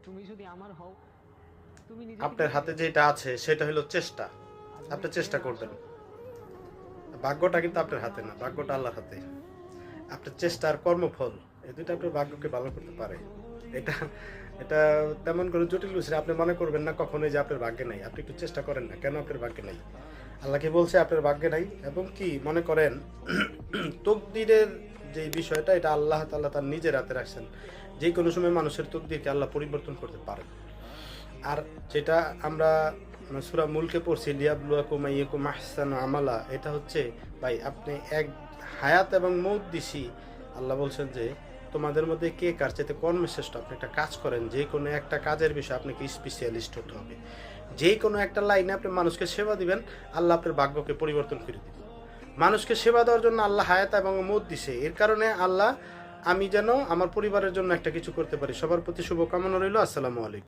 তুমি যদি আমার হও, তুমি নিজে আপনার হাতে যেটা আছে সেটা হলো চেষ্টা। আপনি চেষ্টা করবেন। ভাগ্যটা কিন্তু আপনার হাতে না, ভাগ্যটা আল্লাহর হাতে। আপনার চেষ্টা আর কর্মফল এই দুটো আপনার ভাগ্যকে ভালো করতে পারে। এটা এটা তেমন করে জটিল বিষয় আপনি মনে করবেন না কখনোই যে আপনার ভাগ্যে নাই। আপনি একটু চেষ্টা করেন না, কেন আপনার ভাগ্যে নাই? আল্লাহকে বলছে আপনার ভাগ্যে নাই, এবং কি মনে করেন তকদিরের যে বিষয়টা এটা আল্লাহ তাআলা তার নিজের হাতে রাখছেন। যে কোনো সময় মানুষের তকদিরকে আল্লাহ পরিবর্তন করতে পারেন। আর যেটা আমরা সূরা মুলকে পড়ছি, লিয়াবলুয়াকুম আইয়াকুম আহসানু আমালা, এটা হচ্ছে ভাই আপনি এক হায়াত এবং মৌত দিছি। আল্লাহ বলছেন যে তোমাদের মধ্যে কে কার চাইতে কর্মে শ্রেষ্ঠ। আপনি একটা কাজ করেন, যে কোনো একটা কাজের বিষয়ে আপনাকে স্পেশালিস্ট হতে হবে। যে কোনো একটা লাইনে আপনি মানুষকে সেবা দিবেন, আল্লাহ আপনার ভাগ্যকে পরিবর্তন করে দিবেন। মানুষকে সেবা দেওয়ার জন্য আল্লাহ হায়াত এবং মৌত দিছে, এর কারণে আল্লাহ আমি যেন আমার পরিবারের জন্য একটা কিছু করতে পারি। সবার প্রতি শুভকামনা রইল। আসসালামু আলাইকুম।